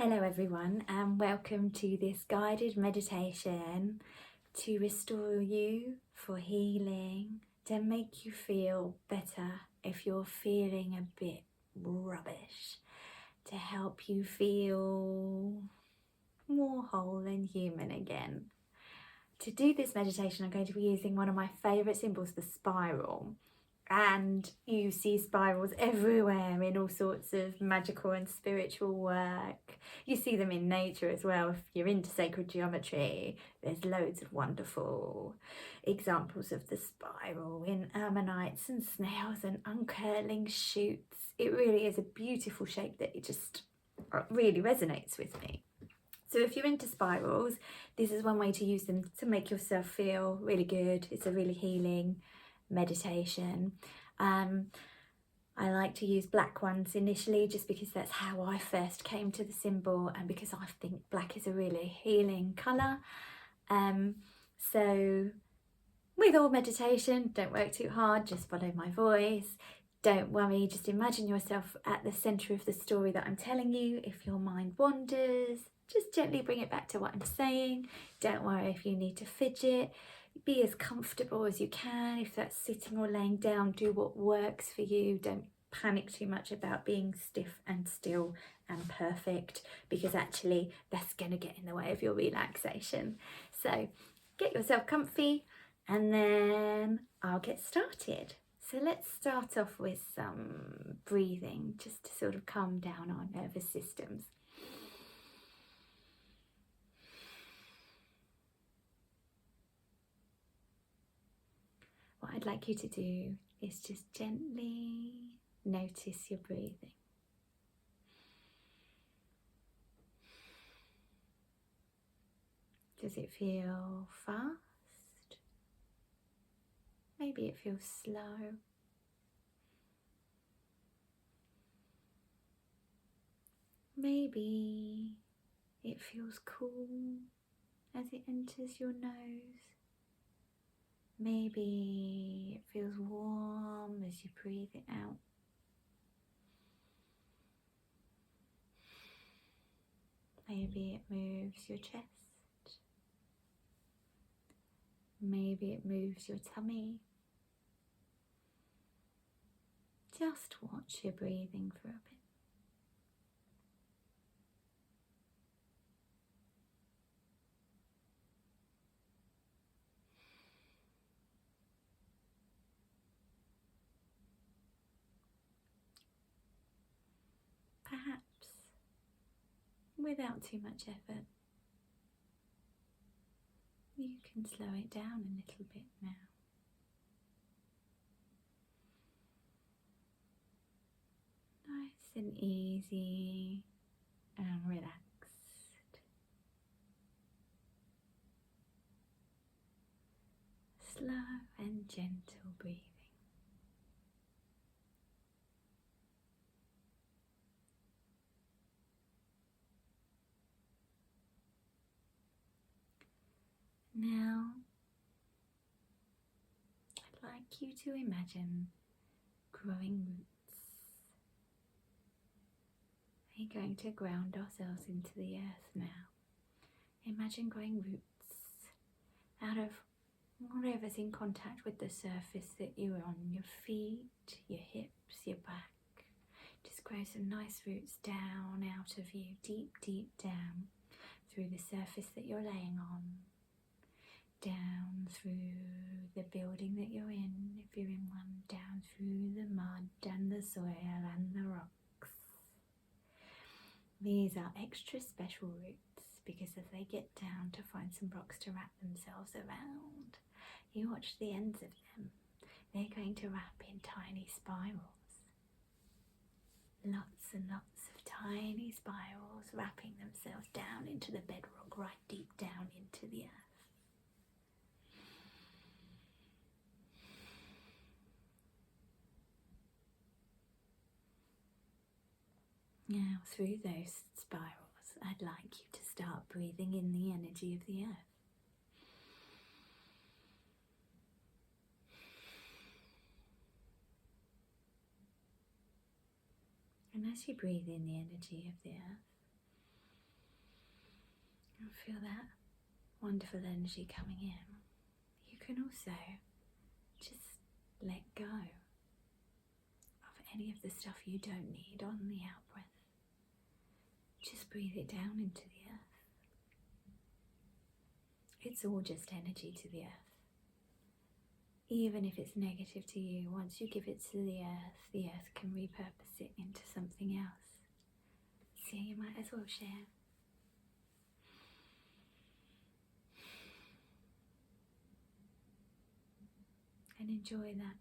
Hello everyone, and welcome to this guided meditation to restore you, for healing, to make you feel better if you're feeling a bit rubbish, to help you feel more whole and human again. To do this meditation, I'm going to be using one of my favourite symbols, the spiral. And you see spirals everywhere in all sorts of magical and spiritual work. You see them in nature as well. If you're into sacred geometry, there's loads of wonderful examples of the spiral in ammonites and snails and uncurling shoots. It really is a beautiful shape that it just really resonates with me. So if you're into spirals, this is one way to use them to make yourself feel really good. It's a really healing meditation. I like to use black ones initially just because that's how I first came to the symbol, and because I think black is a really healing colour. So with all meditation, don't work too hard, just follow my voice. Don't worry, just imagine yourself at the centre of the story that I'm telling you. If your mind wanders, just gently bring it back to what I'm saying. Don't worry if you need to fidget. Be as comfortable as you can. If that's sitting or laying down, do what works for you. Don't panic too much about being stiff and still and perfect, because actually that's going to get in the way of your relaxation. So get yourself comfy and then I'll get started. So let's start off with some breathing just to sort of calm down our nervous systems. What I'd like you to do is just gently notice your breathing. Does it feel fast? Maybe it feels slow. Maybe it feels cool as it enters your nose. Maybe it feels warm as you breathe it out. Maybe it moves your chest. Maybe it moves your tummy. Just watch your breathing for a bit. Perhaps without too much effort, you can slow it down a little bit now. Nice and easy and relaxed. Slow and gentle breathing. Now, I'd like you to imagine growing roots. We're going to ground ourselves into the earth now. Imagine growing roots out of whatever's in contact with the surface that you're on, your feet, your hips, your back. Just grow some nice roots down out of you, deep, deep down through the surface that you're laying on. Down through the building that you're in, if you're in one, down through the mud and the soil and the rocks. These are extra special roots because as they get down to find some rocks to wrap themselves around, you watch the ends of them. They're going to wrap in tiny spirals. Lots and lots of tiny spirals wrapping themselves down into the bedrock, right deep down into the earth. Now, through those spirals, I'd like you to start breathing in the energy of the earth. And as you breathe in the energy of the earth, Feel that wonderful energy coming in. You can also just let go of any of the stuff you don't need on the out breath. Just breathe it down into the earth. It's all just energy to the earth. Even if it's negative to you, once you give it to the earth can repurpose it into something else. So you might as well share. And enjoy that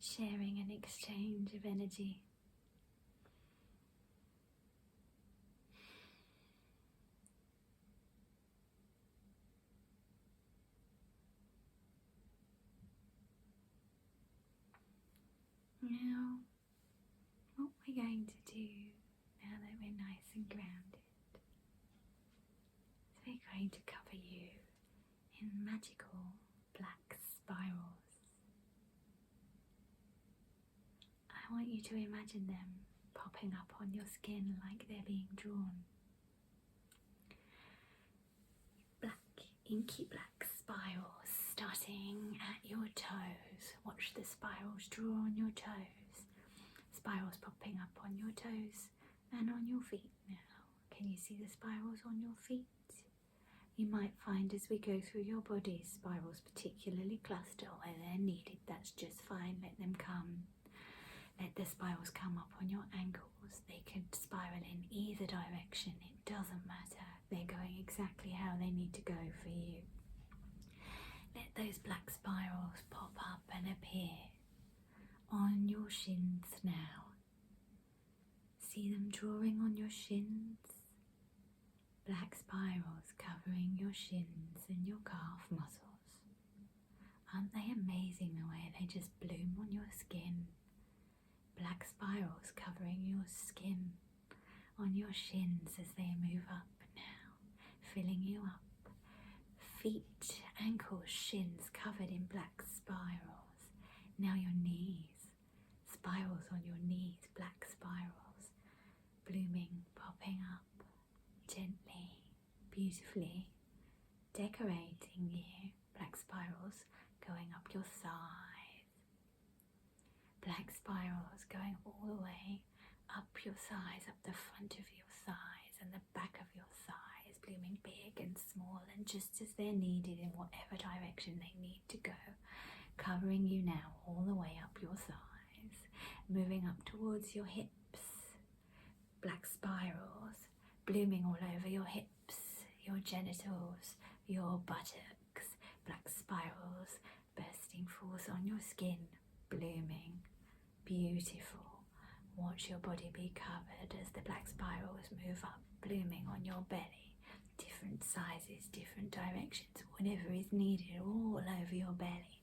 sharing and exchange of energy. Now, what we're going to do, now that we're nice and grounded, is we're going to cover you in magical black spirals. I want you to imagine them popping up on your skin like they're being drawn. Black, inky black spirals starting at your toes. Watch the spirals draw on your toes. Spirals popping up on your toes and on your feet now. Can you see the spirals on your feet? You might find as we go through your body, spirals particularly cluster where they're needed. That's just fine. Let them come. Let the spirals come up on your ankles. They could spiral in either direction. It doesn't matter. They're going exactly how they need to go for you. Let those black spirals pop up and appear on your shins now. See them drawing on your shins. Black spirals covering your shins and your calf muscles. Aren't they amazing the way they just bloom on your skin? Black spirals covering your skin on your shins as they move up now, filling you up. Feet, ankles, shins covered in black spirals. Now your knees, spirals on your knees, black spirals, blooming, popping up, gently, beautifully, decorating you. Black spirals going up your thighs. Black spirals going all the way up your thighs, up the front of your thighs and the back of your thighs, blooming big and small and just as they're needed in whatever direction they need to go, covering you now all the way up your thighs, moving up towards your hips. Black spirals blooming all over your hips, your genitals, your buttocks. Black spirals bursting forth on your skin, blooming, beautiful. Watch your body be covered as the black spirals move up, blooming on your belly. Different sizes, different directions, whatever is needed, all over your belly.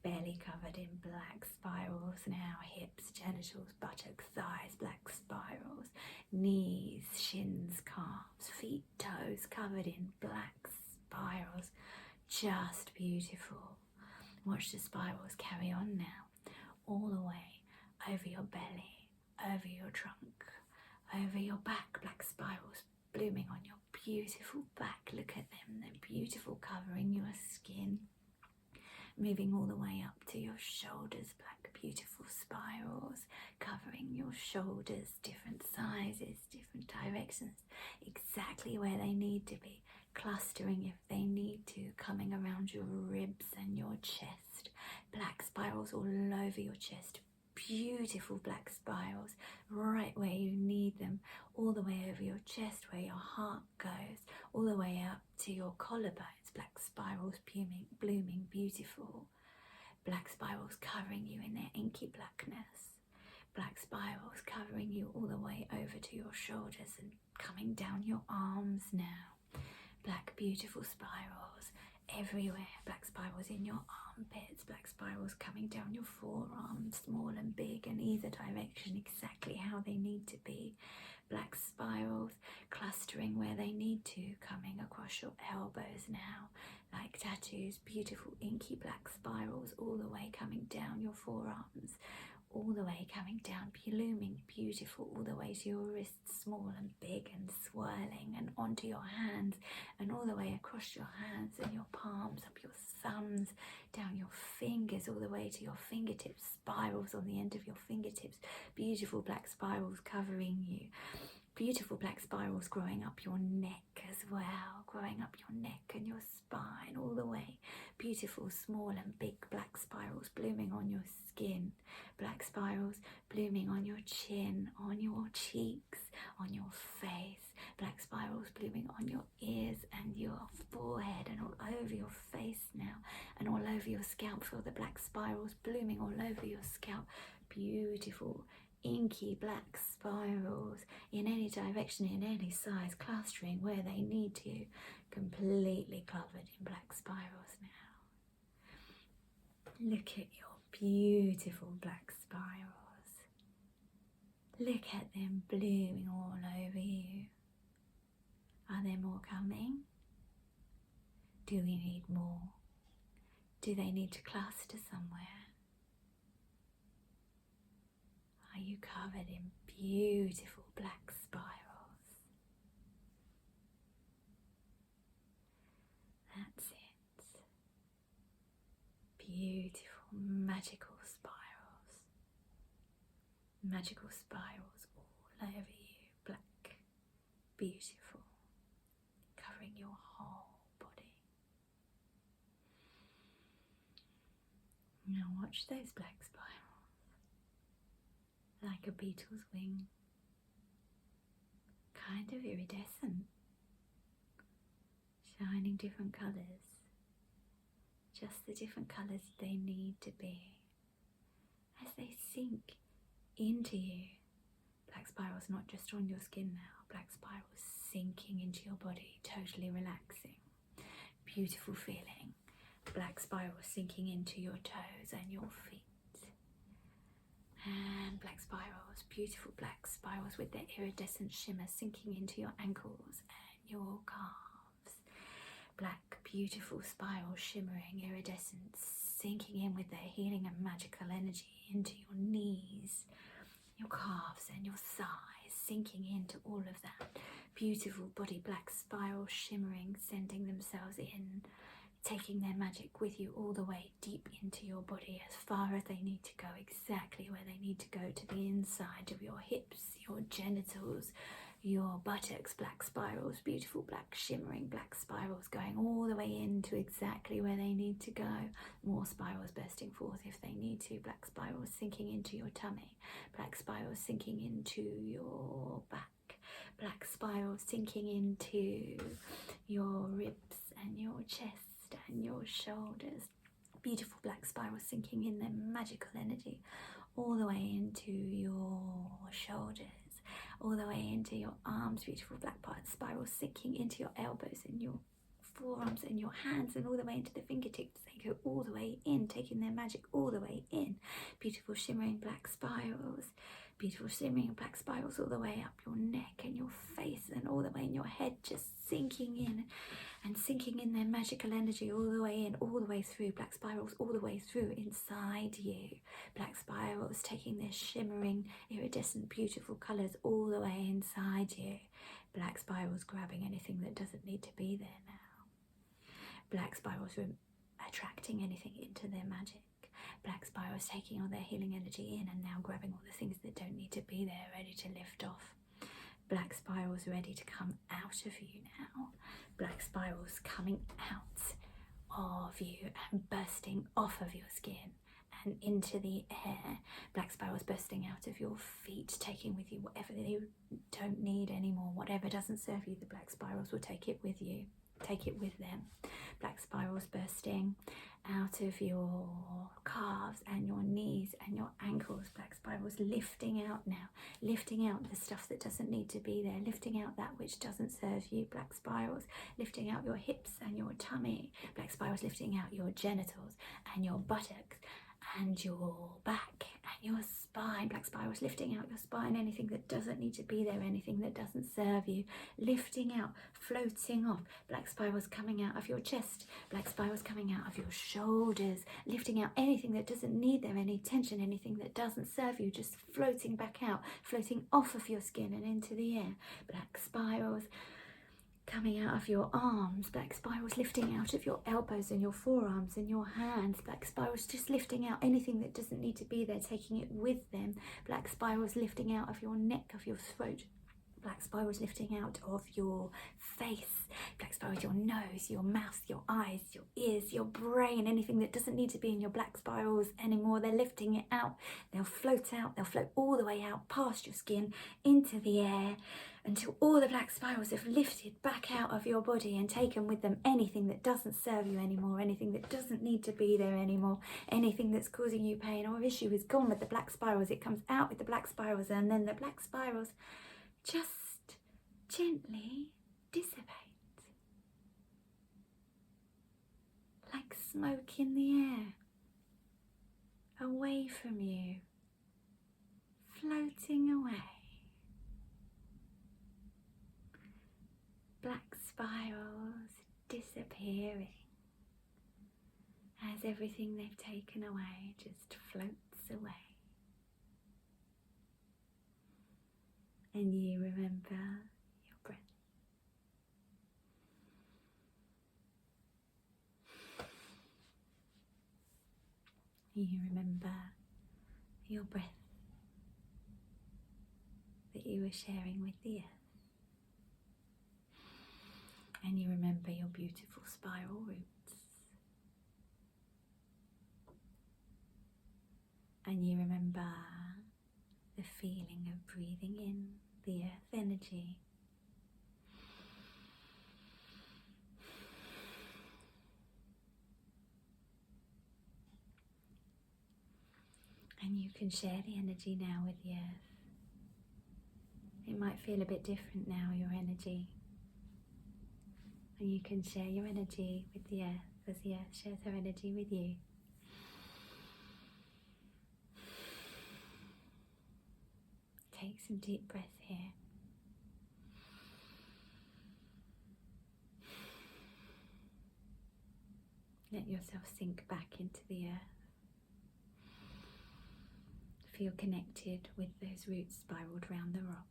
Belly covered in black spirals now. Hips, genitals, buttocks, thighs, black spirals. Knees, shins, calves, feet, toes covered in black spirals. Just beautiful. Watch the spirals carry on now, all the way over your belly, over your trunk, over your back. Black spirals blooming on your beautiful back. Look at them, they're beautiful, covering your skin, moving all the way up to your shoulders. Black beautiful spirals covering your shoulders, different sizes, different directions, exactly where they need to be, clustering if they need to, coming around your ribs and your chest. Black spirals all over your chest. Beautiful black spirals right where you need them, all the way over your chest where your heart goes, all the way up to your collarbones. Black spirals blooming beautiful. Black spirals covering you in their inky blackness. Black spirals covering you all the way over to your shoulders and coming down your arms now. Black beautiful spirals everywhere. Black spirals in your armpits, black spirals coming down your forearms, small and big in either direction, exactly how they need to be. Black spirals clustering where they need to, coming across your elbows now, like tattoos. Beautiful inky black spirals all the way coming down your forearms, all the way coming down, blooming beautiful, all the way to your wrists, small and big and swirling, and onto your hands, and all the way across your hands and your palms, up your thumbs, down your fingers, all the way to your fingertips, spirals on the end of your fingertips, beautiful black spirals covering you. Beautiful black spirals growing up your neck as well, growing up your neck and your spine all the way. Beautiful small and big black spirals blooming on your skin. Black spirals blooming on your chin, on your cheeks, on your face. Black spirals blooming on your ears and your forehead and all over your face now, and all over your scalp. Feel the black spirals blooming all over your scalp. Beautiful inky black spirals in any direction, in any size, clustering where they need to, completely covered in black spirals now. Look at your beautiful black spirals. Look at them blooming all over you. Are there more coming? Do we need more? Do they need to cluster somewhere? Are you covered in beautiful black spirals? That's it. Beautiful magical spirals. Magical spirals all over you. Black. Beautiful. Covering your whole body. Now watch those black spirals. Like a beetle's wing, kind of iridescent, shining different colours, just the different colours they need to be. As they sink into you, black spirals not just on your skin now, black spirals sinking into your body, totally relaxing, beautiful feeling, black spirals sinking into your toes and your feet. And black spirals, beautiful black spirals with their iridescent shimmer sinking into your ankles and your calves. Black, beautiful spirals shimmering, iridescent, sinking in with their healing and magical energy into your knees, your calves and your thighs, sinking into all of that. Beautiful body, black spirals shimmering, sending themselves in, taking their magic with you all the way deep into your body, as far as they need to go, exactly where they need to go, to the inside of your hips, your genitals, your buttocks. Black spirals, beautiful black shimmering black spirals going all the way into exactly where they need to go. More spirals bursting forth if they need to. Black spirals sinking into your tummy. Black spirals sinking into your back. Black spirals sinking into your ribs and your chest and your shoulders. Beautiful black spirals sinking in their magical energy all the way into your shoulders, all the way into your arms. Beautiful black spirals sinking into your elbows and your forearms and your hands, and all the way into the fingertips. They go all the way in, taking their magic all the way in. Beautiful shimmering black spirals. Beautiful shimmering black spirals all the way up your neck and your face and all the way in your head, just sinking in and sinking in their magical energy all the way in, all the way through. Black spirals all the way through inside you. Black spirals taking their shimmering, iridescent, beautiful colours all the way inside you. Black spirals grabbing anything that doesn't need to be there now. Black spirals attracting anything into their magic. Black spirals taking all their healing energy in and now grabbing all the things that don't need to be there, ready to lift off. Black spirals ready to come out of you now. Black spirals coming out of you and bursting off of your skin and into the air. Black spirals bursting out of your feet, taking with you whatever you don't need anymore. Whatever doesn't serve you, the black spirals will take it with you. Take it with them. Black spirals bursting out of your calves and your knees and your ankles. Black spirals lifting out now, lifting out the stuff that doesn't need to be there, lifting out that which doesn't serve you. Black spirals lifting out your hips and your tummy. Black spirals lifting out your genitals and your buttocks and your back And your spine, black spirals lifting out your spine, anything that doesn't need to be there, anything that doesn't serve you, lifting out, floating off, black spirals coming out of your chest, black spirals coming out of your shoulders, lifting out anything that doesn't need there, any tension, anything that doesn't serve you, just floating back out, floating off of your skin and into the air, black spirals coming out of your arms, black spirals lifting out of your elbows and your forearms and your hands, black spirals just lifting out anything that doesn't need to be there, taking it with them, black spirals lifting out of your neck, of your throat, black spirals lifting out of your face, black spirals, your nose, your mouth, your eyes, your ears, your brain, anything that doesn't need to be in your black spirals anymore, they're lifting it out, they'll float all the way out past your skin into the air, until all the black spirals have lifted back out of your body and taken with them anything that doesn't serve you anymore, anything that doesn't need to be there anymore, anything that's causing you pain or issue is gone with the black spirals. It comes out with the black spirals, and then the black spirals just gently dissipate like smoke in the air, away from you, floating away. Black spirals disappearing as everything they've taken away just floats away. And you remember your breath. You remember your breath that you were sharing with the earth. And you remember your beautiful spiral roots. And you remember the feeling of breathing in the earth energy. And you can share the energy now with the earth. It might feel a bit different now, your energy. And you can share your energy with the earth as the earth shares her energy with you. Take some deep breaths here. Let yourself sink back into the earth. Feel connected with those roots spiraled round the rock.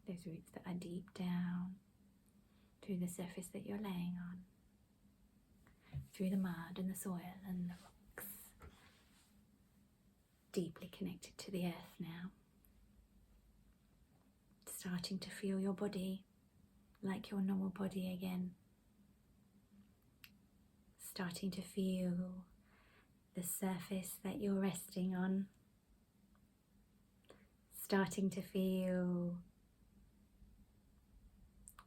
Those roots that are deep down through the surface that you're laying on, through the mud and the soil and the rocks. Deeply connected to the earth now. Starting to feel your body like your normal body again. Starting to feel the surface that you're resting on. Starting to feel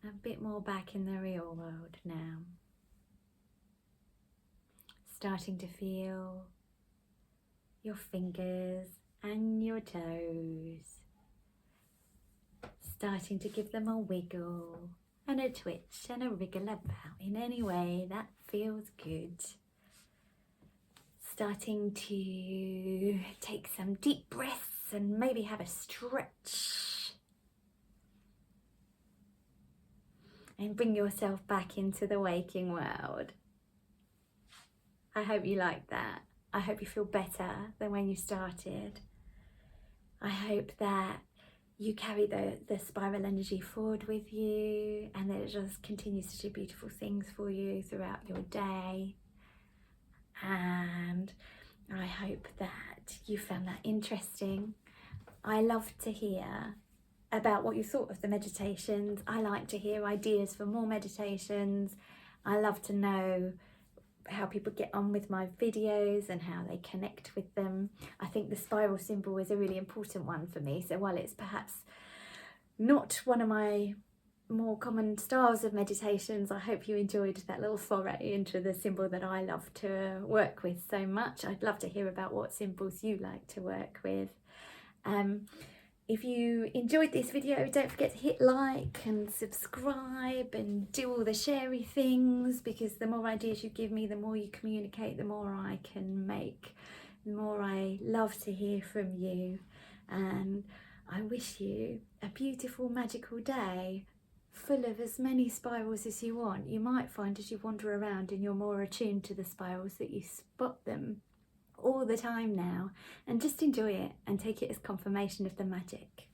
a bit more back in the real world now. Starting to feel your fingers and your toes. Starting to give them a wiggle and a twitch and a wriggle about in any way that feels good. Starting to take some deep breaths and maybe have a stretch. And bring yourself back into the waking world. I hope you like that. I hope you feel better than when you started. I hope that you carry the spiral energy forward with you, and that it just continues to do beautiful things for you throughout your day. And I hope that you found that interesting. I love to hear about what you thought of the meditations. I like to hear ideas for more meditations. I love to know how people get on with my videos and how they connect with them. I think the spiral symbol is a really important one for me. So while it's perhaps not one of my more common styles of meditations, I hope you enjoyed that little foray into the symbol that I love to work with so much. I'd love to hear about what symbols you like to work with. If you enjoyed this video, don't forget to hit like and subscribe and do all the sharey things, because the more ideas you give me, the more you communicate, the more I can make, the more I love to hear from you. And I wish you a beautiful, magical day full of as many spirals as you want. You might find as you wander around and you're more attuned to the spirals that you spot them all the time now, and just enjoy it and take it as confirmation of the magic.